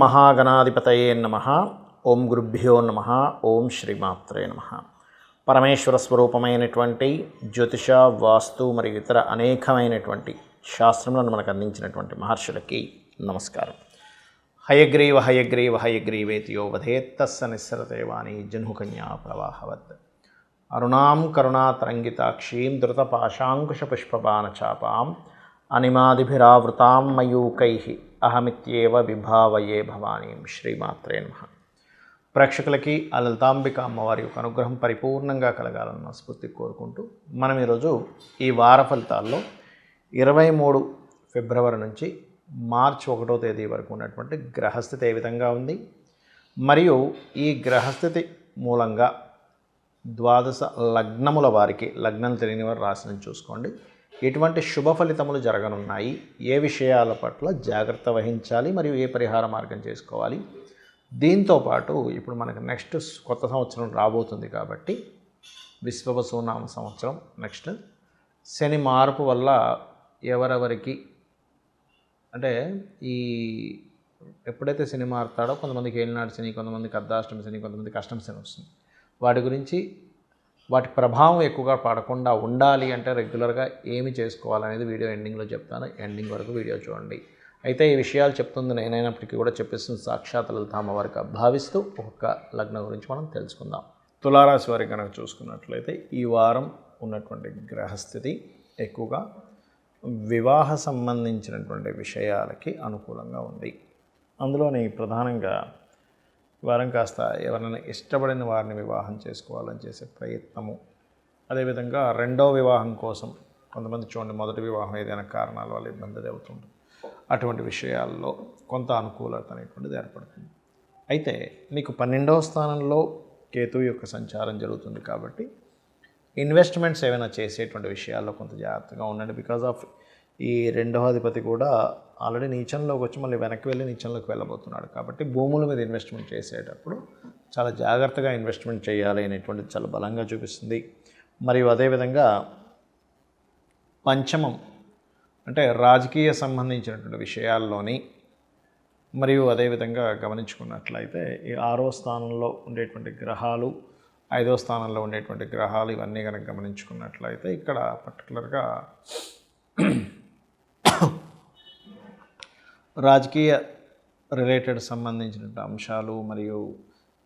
మహాగణాధిపతయే నమః. ఓం గురుభ్యో నమః. ఓం శ్రీమాత్రే నమః. పరమేశ్వర స్వరూపమైనటువంటి జ్యోతిష, వాస్తు మరియు ఇతర అనేకమైనటువంటి శాస్త్రములను మనకు అందించినటువంటి మహర్షులకి నమస్కారం. హయగ్రీవ హయగ్రీవ హయగ్రీవేతి యో వధేత్తస్స నిస్సరతేవాణి జహ్నుకన్యా ప్రవాహవత్. అరుణాం కరుణాతరంగితాక్షీం ధృతపాశాంకుశపుష్పబాణచాపాం అనిమాదిభిరావృతాం మయూకైః అహమిత్యేవ విభావయే భవానీం. శ్రీమాత్రే నమః. ప్రేక్షకులకి ఆ లలితాంబిక అమ్మవారి యొక్క అనుగ్రహం పరిపూర్ణంగా కలగాలన్న స్ఫూర్తి కోరుకుంటూ మనం ఈరోజు ఈ వార ఫలితాల్లో 23 ఫిబ్రవరి నుంచి మార్చి 1వ తేదీ వరకు ఉన్నటువంటి గ్రహస్థితి ఏ విధంగా ఉంది, మరియు ఈ గ్రహస్థితి మూలంగా ద్వాదశ లగ్నముల వారికి, లగ్నం తెలియని వారు రాశిని చూసుకోండి, ఎటువంటి శుభ ఫలితములు జరగనున్నాయి, ఏ విషయాల పట్ల జాగ్రత్త వహించాలి, మరియు ఏ పరిహార మార్గం చేసుకోవాలి. దీంతోపాటు ఇప్పుడు మనకు నెక్స్ట్ కొత్త సంవత్సరం రాబోతుంది కాబట్టి విశ్వవసునామ సంవత్సరం, నెక్స్ట్ శని మార్పు వల్ల ఎవరెవరికి అంటే ఈ ఎప్పుడైతే శని మారుతాడో కొంతమందికి ఏలినాడు శని, కొంతమందికి అర్ధాష్టమి శని, కొంతమందికి అష్టమి శని వస్తుంది. వాటి గురించి, వాటి ప్రభావం ఎక్కువగా పడకుండా ఉండాలి అంటే రెగ్యులర్గా ఏమి చేసుకోవాలనేది వీడియో ఎండింగ్లో చెప్తాను. ఎండింగ్ వరకు వీడియో చూడండి. అయితే ఈ విషయాలు చెప్తుంది నేనైనప్పటికీ కూడా చెప్పేస్తుంది సాక్షాత్ లలితామ్మవారికి భావిస్తూ ఒక్కొక్క లగ్నం గురించి మనం తెలుసుకుందాం. తులారాశి వారికి కనుక చూసుకున్నట్లయితే ఈ వారం ఉన్నటువంటి గ్రహస్థితి ఎక్కువగా వివాహ సంబంధించినటువంటి విషయాలకి అనుకూలంగా ఉంది. అందులోని ప్రధానంగా వారం కాస్త ఎవరైనా ఇష్టపడిన వారిని వివాహం చేసుకోవాలని చేసే ప్రయత్నము, అదేవిధంగా రెండో వివాహం కోసం కొంతమంది చూడండి మొదటి వివాహం ఏదైనా కారణాల వల్ల ఇబ్బంది అవుతుంది, అటువంటి విషయాల్లో కొంత అనుకూలత అనేటువంటిది ఏర్పడుతుంది. అయితే మీకు 12వ స్థానంలో కేతువు యొక్క సంచారం జరుగుతుంది కాబట్టి ఇన్వెస్ట్మెంట్స్ ఏమైనా చేసేటువంటి విషయాల్లో కొంత జాగ్రత్తగా ఉండండి. బికాజ్ ఆఫ్ ఈ రెండవ అధిపతి కూడా ఆల్రెడీ నీచంలోకి వచ్చి మళ్ళీ వెనక్కి వెళ్ళి నీచంలోకి వెళ్ళబోతున్నాడు కాబట్టి భూముల మీద ఇన్వెస్ట్మెంట్ చేసేటప్పుడు చాలా జాగ్రత్తగా ఇన్వెస్ట్మెంట్ చేయాలి అనేటువంటిది చాలా బలంగా చూపిస్తుంది. మరియు అదేవిధంగా పంచమం అంటే రాజకీయ సంబంధించినటువంటి విషయాల్లోని, మరియు అదేవిధంగా గమనించుకున్నట్లయితే ఈ 6వ స్థానంలో ఉండేటువంటి గ్రహాలు, 5వ స్థానంలో ఉండేటువంటి గ్రహాలు, ఇవన్నీ కనుక గమనించుకున్నట్లయితే ఇక్కడ పర్టికులర్గా రాజకీయ రిలేటెడ్ సంబంధించినటువంటి అంశాలు, మరియు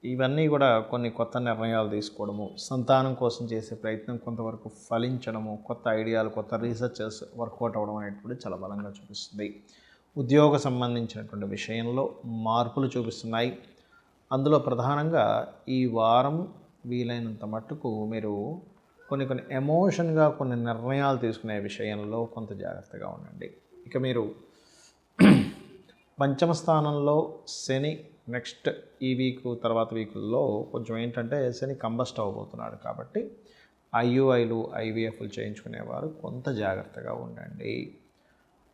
ఇవన్నీ కూడా కొన్ని కొత్త నిర్ణయాలు తీసుకోవడము, సంతానం కోసం చేసే ప్రయత్నం కొంతవరకు ఫలించడము, కొత్త ఐడియాలు, కొత్త రీసెర్చెస్ వర్కౌట్ అవ్వడం అనేటువంటి చాలా బలంగా చూపిస్తుంది. ఉద్యోగ సంబంధించినటువంటి విషయంలో మార్పులు చూపిస్తున్నాయి. అందులో ప్రధానంగా ఈ వారం వీలైనంత మట్టుకు మీరు కొన్ని ఎమోషన్గా కొన్ని నిర్ణయాలు తీసుకునే విషయంలో కొంత జాగ్రత్తగా ఉండండి. ఇక మీరు పంచమ స్థానంలో శని నెక్స్ట్ ఈ వీక్ తర్వాత వీకుల్లో కొంచెం ఏంటంటే శని కంబస్ట్ అవ్వబోతున్నాడు కాబట్టి ఐయుఐలు, ఐవీఎఫ్లు చేయించుకునేవారు కొంత జాగ్రత్తగా ఉండండి.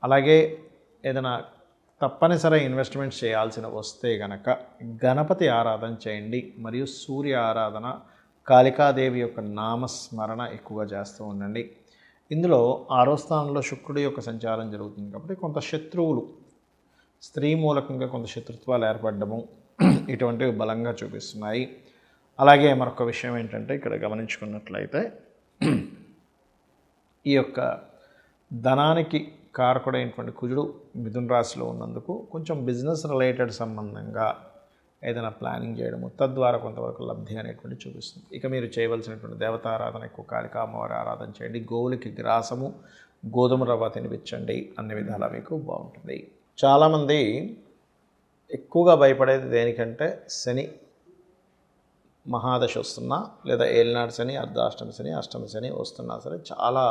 అలాగే ఏదైనా తప్పనిసరి ఇన్వెస్ట్మెంట్స్ చేయాల్సిన వస్తే గనక గణపతి ఆరాధన చేయండి, మరియు సూర్య ఆరాధన, కాళికాదేవి యొక్క నామస్మరణ ఎక్కువగా చేస్తూ ఉండండి. ఇందులో 6వ స్థానంలో శుక్రుడి యొక్క సంచారం జరుగుతుంది కాబట్టి కొంత శత్రువులు, స్త్రీ మూలకంగా కొంత శత్రుత్వాలు ఏర్పడము ఇటువంటివి బలంగా చూపిస్తున్నాయి. అలాగే మరొక విషయం ఏంటంటే ఇక్కడ గమనించుకున్నట్లయితే ఈ యొక్క ధనానికి కారకుడైనటువంటి కుజుడు మిథున రాశిలో ఉన్నందుకు కొంచెం బిజినెస్ రిలేటెడ్ సంబంధంగా ఏదైనా ప్లానింగ్ చేయడము, తద్వారా కొంతవరకు లబ్ధి అనేటువంటి చూపిస్తుంది. ఇక మీరు చేయవలసినటువంటి దేవతారాధన ఎక్కువ కాళికా అమ్మవారి ఆరాధన చేయండి, గోవులకి గ్రాసము, గోధుమ రవ్వ తినిపించండి, అన్ని విధాలా మీకు బాగుంటుంది. చాలామంది ఎక్కువగా భయపడేది దేనికంటే శని మహాదశ వస్తున్నా, లేదా ఏలినాడు శని, అర్ధాష్టమి శని, అష్టమి శని వస్తున్నా సరే చాలా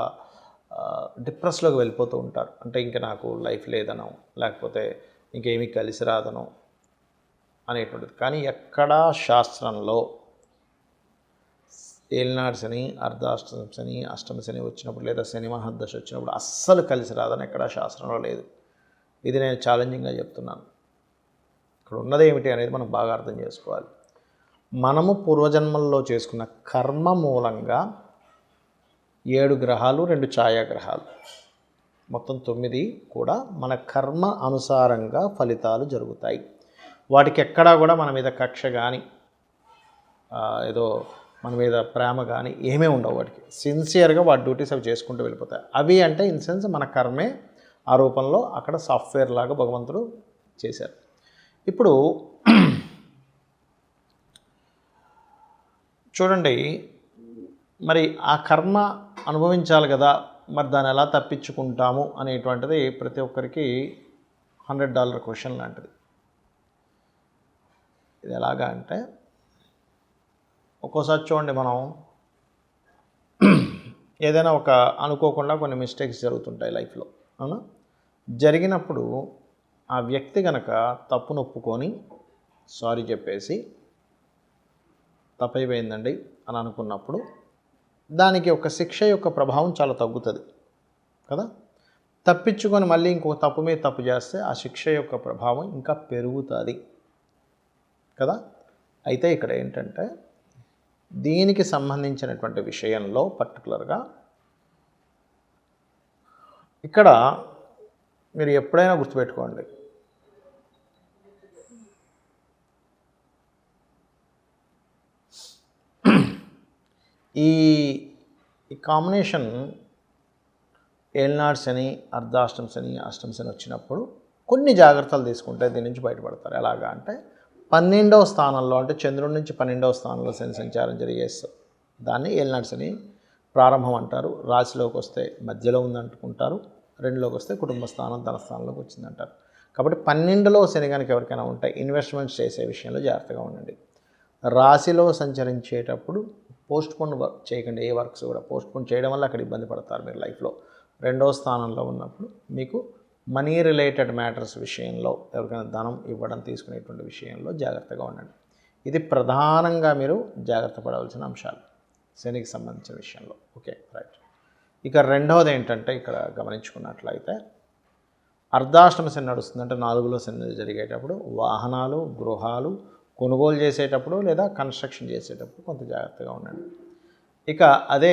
డిప్రెస్లోకి వెళ్ళిపోతూ ఉంటారు. అంటే ఇంకా నాకు లైఫ్ లేదనో, లేకపోతే ఇంకేమీ కలిసి రాదనో అనేటువంటిది. కానీ ఎక్కడా శాస్త్రంలో ఏలినాడు శని, అర్ధాష్టమి శని, అష్టమి శని వచ్చినప్పుడు, లేదా శని మహాదశ వచ్చినప్పుడు అస్సలు కలిసి రాదని ఎక్కడా శాస్త్రంలో లేదు. ఇది నేను ఛాలెంజింగ్గా చెప్తున్నాను. ఇక్కడ ఉన్నది ఏమిటి అనేది మనం బాగా అర్థం చేసుకోవాలి. మనము పూర్వజన్మల్లో చేసుకున్న కర్మ మూలంగా 7 గ్రహాలు, 2 ఛాయాగ్రహాలు, మొత్తం 9 కూడా మన కర్మ అనుసారంగా ఫలితాలు జరుగుతాయి. వాటికి ఎక్కడా కూడా మన మీద కక్ష కానీ ఏదో మన మీద ప్రేమ కానీ ఏమీ ఉండవు. వాటికి సిన్సియర్గా వాటి డ్యూటీస్ అవి చేసుకుంటూ వెళ్ళిపోతాయి. అవి అంటే ఇన్ సెన్స్ మన కర్మే ఆ రూపంలో అక్కడ సాఫ్ట్వేర్ లాగా భగవంతుడు చేశారు. ఇప్పుడు చూడండి, మరి ఆ కర్మ అనుభవించాలి కదా, మరి దాన్ని ఎలా తప్పించుకుంటాము అనేటువంటిది ప్రతి ఒక్కరికి $100 క్వశ్చన్ లాంటిది. ఇది ఎలాగా అంటే, ఒక్కోసారి చూడండి, మనం ఏదైనా ఒక అనుకోకుండా కొన్ని మిస్టేక్స్ జరుగుతుంటాయి లైఫ్లో, అవునా? జరిగినప్పుడు ఆ వ్యక్తి కనుక తప్పును ఒప్పుకొని సారీ చెప్పేసి తప్పైపోయిందండి అని అనుకున్నప్పుడు దానికి ఒక శిక్ష యొక్క ప్రభావం చాలా తగ్గుతుంది కదా. తప్పించుకొని మళ్ళీ ఇంకొక తప్పు మీద తప్పు చేస్తే ఆ శిక్ష యొక్క ప్రభావం ఇంకా పెరుగుతుంది కదా. అయితే ఇక్కడ ఏంటంటే, దీనికి సంబంధించినటువంటి విషయంలో పర్టికులర్గా ఇక్కడ మీరు ఎప్పుడైనా గుర్తుపెట్టుకోండి, ఈ కాంబినేషన్ ఏలినాడు శని, అర్ధాష్టమ శని, అష్టమ శని వచ్చినప్పుడు కొన్ని జాగ్రత్తలు తీసుకుంటే దీని నుంచి బయటపడతారు. ఎలాగా అంటే, 12వ స్థానంలో, అంటే చంద్రుడి నుంచి 12వ స్థానంలో శని సంచారం జరిగేస్తారు. దాన్ని ఏలినాడు శని ప్రారంభం అంటారు. రాశిలోకి వస్తే మధ్యలో ఉందంటుకుంటారు, 2లోకి వస్తే కుటుంబ స్థానం, ధన స్థానంలోకి వచ్చిందంటారు. కాబట్టి 12లో శని కనుక ఎవరికైనా ఉంటే ఇన్వెస్ట్మెంట్స్ చేసే విషయంలో జాగ్రత్తగా ఉండండి. రాశిలో సంచరించేటప్పుడు పోస్ట్పోన్ వర్క్ చేయకండి. ఏ వర్క్స్ కూడా పోస్ట్పోన్ చేయడం వల్ల అక్కడ ఇబ్బంది పడతారు మీరు లైఫ్లో. 2వ స్థానంలో ఉన్నప్పుడు మీకు మనీ రిలేటెడ్ మ్యాటర్స్ విషయంలో, ఎవరికైనా ధనం ఇవ్వడం తీసుకునేటువంటి విషయంలో జాగ్రత్తగా ఉండండి. ఇది ప్రధానంగా మీరు జాగ్రత్త పడవలసిన అంశాలు శనికి సంబంధించిన విషయంలో. Okay, right. ఇక రెండవది ఏంటంటే, ఇక్కడ గమనించుకున్నట్లయితే అర్ధాష్టమ శని నడుస్తుందంటే 4లో శని జరిగేటప్పుడు వాహనాలు, గృహాలు కొనుగోలు చేసేటప్పుడు లేదా కన్స్ట్రక్షన్ చేసేటప్పుడు కొంత జాగ్రత్తగా ఉండండి. ఇక అదే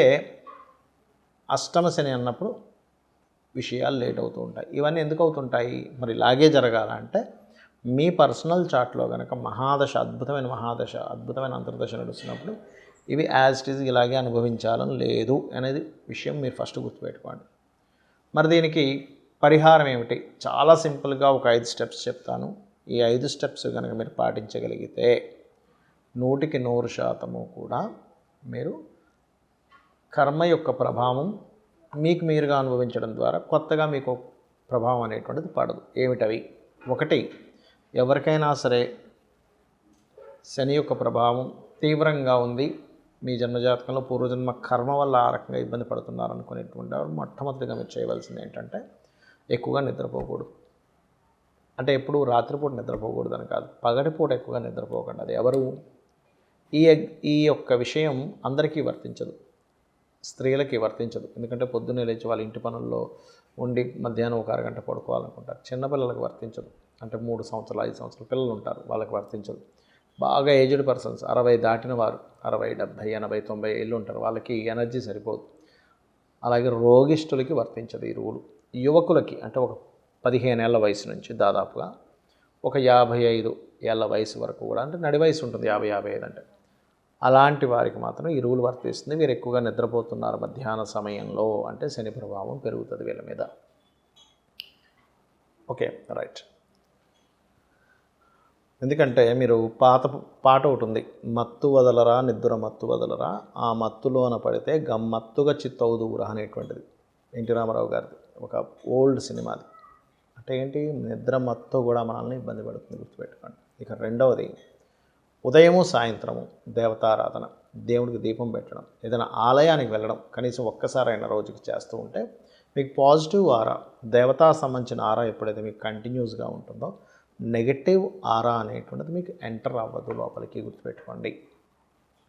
అష్టమ శని అన్నప్పుడు విషయాలు లేట్ అవుతూ ఉంటాయి. ఇవన్నీ ఎందుకు అవుతుంటాయి? మరి ఇలాగే జరగాలంటే మీ పర్సనల్ చార్ట్లో కనుక మహాదశ, అద్భుతమైన అంతర్దశ నడుస్తున్నప్పుడు ఇవి యాజ్ ఇట్ ఈజ్ ఇలాగే అనుభవించాలని లేదు అనేది విషయం మీరు ఫస్ట్ గుర్తుపెట్టుకోండి. మరి దీనికి పరిహారం ఏమిటి? చాలా సింపుల్గా ఒక 5 స్టెప్స్ చెప్తాను. ఈ 5 స్టెప్స్ కనుక మీరు పాటించగలిగితే 100% కూడా మీరు కర్మ యొక్క ప్రభావం మీకు మీరుగా అనుభవించడం ద్వారా కొత్తగా మీకు ప్రభావం అనేటువంటిది పడదు. ఏమిటవి? 1, ఎవరికైనా సరే శని యొక్క ప్రభావం తీవ్రంగా ఉంది, మీ జన్మజాతకంలో పూర్వజన్మ కర్మ వల్ల ఆ రకంగా ఇబ్బంది పడుతున్నారు అనుకునేటువంటి వారు మొట్టమొదటిగా మీరు చేయవలసింది ఏంటంటే, ఎక్కువగా నిద్రపోకూడదు. అంటే ఎప్పుడు రాత్రిపూట నిద్రపోకూడదు అని కాదు, పగటిపూట ఎక్కువగా నిద్రపోకండి. అది ఎవరు ఈ యొక్క విషయం అందరికీ వర్తించదు, స్త్రీలకి వర్తించదు. ఎందుకంటే పొద్దున్నే లేచి వాళ్ళ ఇంటి పనుల్లో ఉండి మధ్యాహ్నం ఒక అరగంట పడుకోవాలనుకుంటారు. చిన్నపిల్లలకు వర్తించదు. అంటే 3 సంవత్సరాలు 5 సంవత్సరాల పిల్లలు ఉంటారు, వాళ్ళకి వర్తించదు. బాగా ఏజ్డ్ పర్సన్స్, 60 దాటిన వారు, 60, 70, 80, 90 ఏళ్ళు ఉంటారు, వాళ్ళకి ఎనర్జీ సరిపోదు. అలాగే రోగిష్ఠులకి వర్తించదు ఈ రూలు. యువకులకి అంటే ఒక 15 ఏళ్ల వయసు నుంచి దాదాపుగా ఒక 55 ఏళ్ల వయసు వరకు కూడా, అంటే నడి వయసు ఉంటుంది 50, 55 అంటే, అలాంటి వారికి మాత్రం ఈ రూల్ వర్తిస్తుంది. వీరు ఎక్కువగా నిద్రపోతున్నారు మధ్యాహ్న సమయంలో అంటే శని ప్రభావం పెరుగుతుంది వీళ్ళ మీద. Okay, right. ఎందుకంటే మీరు పాట ఒకటి ఉంది, మత్తు వదలరా నిద్ర మత్తు వదలరా, ఆ మత్తులోన పడితే గమ్మత్తుగా చిత్తవుదురా అనేటువంటిది ఎన్టీ రామారావు గారిది, ఒక ఓల్డ్ సినిమాది. అంటే ఏంటి? నిద్ర మత్తు కూడా మనల్ని ఇబ్బంది పడుతుంది, గుర్తుపెట్టుకోండి. ఇక రెండవది, ఉదయము సాయంత్రము దేవతారాధన, దేవుడికి దీపం పెట్టడం, ఏదైనా ఆలయానికి వెళ్ళడం కనీసం ఒక్కసారైనా రోజుకి చేస్తూ ఉంటే మీకు పాజిటివ్ ఆరా, దేవతా సంబంధించిన ఆరా ఎప్పుడైతే మీకు కంటిన్యూస్గా ఉంటుందో నెగటివ్ ఆరా అనేటువంటిది మీకు ఎంటర్ అవ్వదు లోపలికి, గుర్తుపెట్టుకోండి.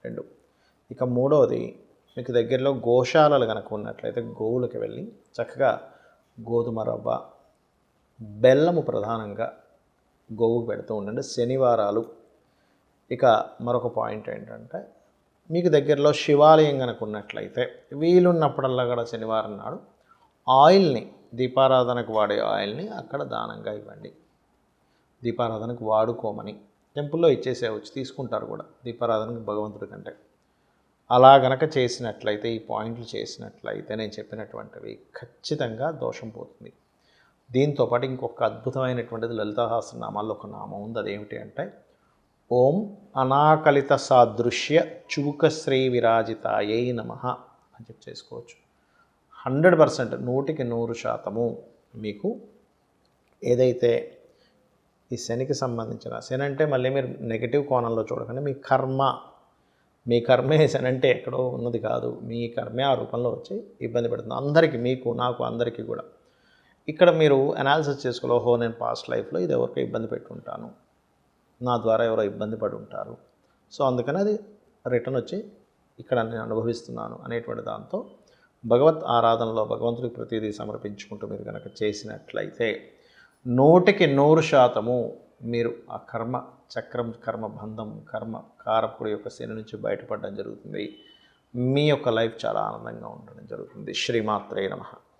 2. ఇక మూడవది, మీకు దగ్గరలో గోశాలలు కనుక ఉన్నట్లయితే గోవులకి వెళ్ళి చక్కగా గోధుమ రవ్వ, బెల్లము ప్రధానంగా గోవుకు పెడుతూ ఉండండి శనివారాలు. ఇక మరొక పాయింట్ ఏంటంటే, మీకు దగ్గరలో శివాలయం కనుక ఉన్నట్లయితే వీలున్నప్పుడల్లా కూడా శనివారం నాడు ఆయిల్ని, దీపారాధనకు వాడే ఆయిల్ని అక్కడ దానంగా ఇవ్వండి. దీపారాధనకు వాడుకోమని టెంపుల్లో ఇచ్చేసేవచ్చు, తీసుకుంటారు కూడా దీపారాధనకు భగవంతుడి కంటే. అలా గనక చేసినట్లయితే, ఈ పాయింట్లు చేసినట్లయితే నేను చెప్పినటువంటివి ఖచ్చితంగా దోషం పోతుంది. దీంతోపాటు ఇంకొక అద్భుతమైనటువంటిది లలితా సహస్రనామాల్లో ఒక నామం ఉంది. అదేమిటి అంటే ఓం అనాకలిత సాదృశ్య చుబుకశ్రీ విరాజితాయై నమః అని చెప్పి చేసుకోవచ్చు. 100%, 100% మీకు ఏదైతే ఈ శనికి సంబంధించిన, శని అంటే మళ్ళీ మీరు నెగిటివ్ కోణంలో చూడకండి, మీ కర్మే శని అంటే ఎక్కడో ఉన్నది కాదు, మీ కర్మే ఆ రూపంలో వచ్చి ఇబ్బంది పెడుతుంది అందరికీ, మీకు నాకు అందరికీ కూడా. ఇక్కడ మీరు అనాలిసిస్ చేసుకోవాలి, ఓహో నేను పాస్ట్ లైఫ్లో ఇది ఎవరికో ఇబ్బంది పెట్టుంటాను, నా ద్వారా ఎవరో ఇబ్బంది పడి ఉంటారు, సో అందుకని అది రిటర్న్ వచ్చి ఇక్కడ నేను అనుభవిస్తున్నాను అనేటువంటి దాంతో భగవత్ ఆరాధనలో భగవంతుడికి ప్రతిదీ సమర్పించుకుంటూ మీరు కనుక చేసినట్లయితే 100% మీరు ఆ కర్మ చక్రం, కర్మబంధం, కారకుడి యొక్క శని నుంచి బయటపడడం జరుగుతుంది. మీ యొక్క లైఫ్ చాలా ఆనందంగా ఉండడం జరుగుతుంది. శ్రీమాత్రే నమః.